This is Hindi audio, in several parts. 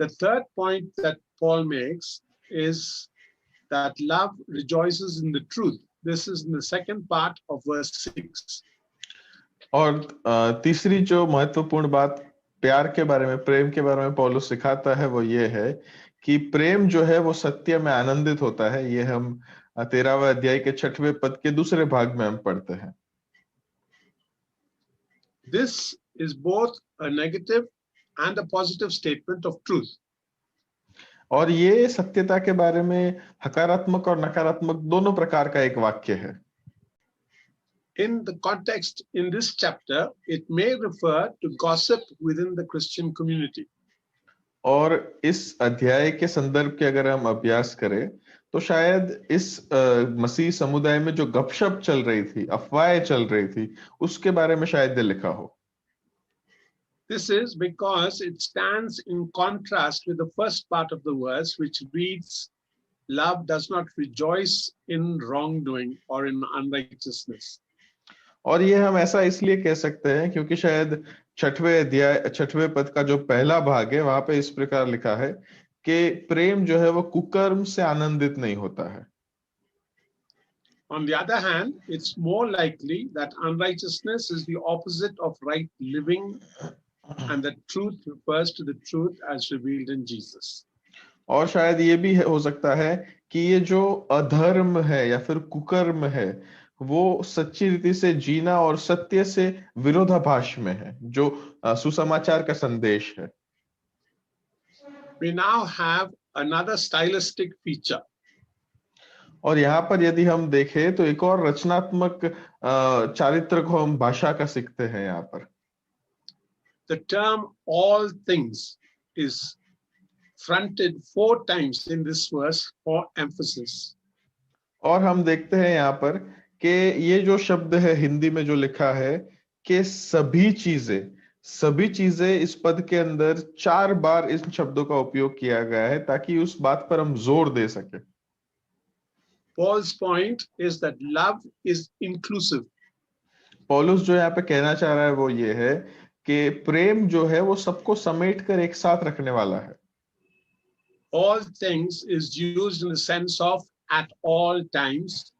The third point that Paul makes is that love rejoices in the truth. This is in the second part of verse 6. और तीसरी जो महत्वपूर्ण बात प्यार के बारे में, प्रेम के बारे में पौलुस सिखाता है वो ये है कि प्रेम जो है वो सत्य में आनंदित होता है। ये हम 13वें अध्याय के 6वें पद के दूसरे भाग में हम पढ़ते हैं। This is both a negative and a positive statement of truth. और ये सत्यता के बारे में हकारात्मक और नकारात्मक दोनों प्रकार का एक वाक्य है। In the context in this chapter, it may refer to gossip within the Christian community. और इस अध्याय के संदर्भ के अगर हम अभ्यास करें तो शायद इस मसीह समुदाय में जो गपशप चल रही थी, अफवाहें चल रही थी, उसके बारे में शायद ये लिखा हो। This is because it stands in contrast with the first part of the verse, which reads, "Love does not rejoice in wrongdoing or in unrighteousness." और ये हम ऐसा इसलिए कह सकते हैं क्योंकि शायद 6वें पद का जो पहला भाग है वहां पे इस प्रकार लिखा है कि प्रेम जो है वो कुकर्म से आनंदित नहीं होता है। On the other hand, it's more likely that unrighteousness is the opposite of right living, and that truth refers to the truth as revealed in Jesus. और शायद ये भी हो सकता है कि ये जो अधर्म है या फिर कुकर्म है वो सच्ची रीति से जीना और सत्य से विरोधाभास में है, जो सुसमाचार का संदेश है। We now have another stylistic feature. और यहाँ पर यदि हम देखें तो एक और रचनात्मक चारित्र को हम भाषा का सीखते हैं। यहाँ पर The term "all things" is fronted 4 times in this verse for emphasis. और हम देखते हैं यहाँ पर कि ये जो शब्द है हिंदी में जो लिखा है कि सभी चीजें इस पद के अंदर 4 बार इन शब्दों का उपयोग किया गया है ताकि उस बात पर हम जोर दे सके। Paul's point is that love is inclusive. पौलुस जो यहाँ पे कहना चाह रहा है वो ये है कि प्रेम जो है वो सबको समेट कर एक साथ रखने वाला है। All things is used in the sense of at all times.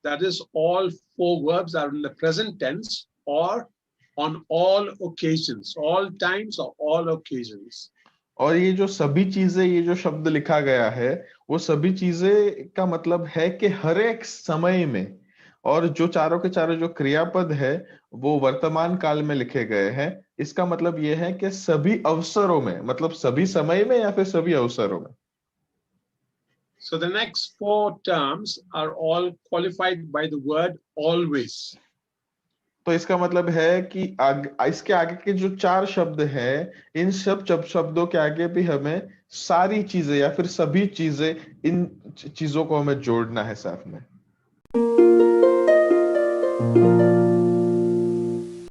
That is, all 4 verbs are in the present tense or on all occasions, all times or all occasions. और ये जो सभी चीजें, ये जो शब्द लिखा गया है वो सभी चीजें का मतलब है कि हर एक समय में, और जो चारों के चारों जो क्रियापद है वो वर्तमान काल में लिखे गए हैं। इसका मतलब ये है कि सभी अवसरों में, मतलब सभी समय में या फिर सभी अवसरों में। So the next 4 terms are all qualified by the word always. तो इसका मतलब है कि इसके आगे के जो 4 शब्द हैं, इन सब शब्दों के आगे भी हमें सारी चीजें या फिर सभी चीजें, इन चीजों को हमें जोड़ना है साथ में।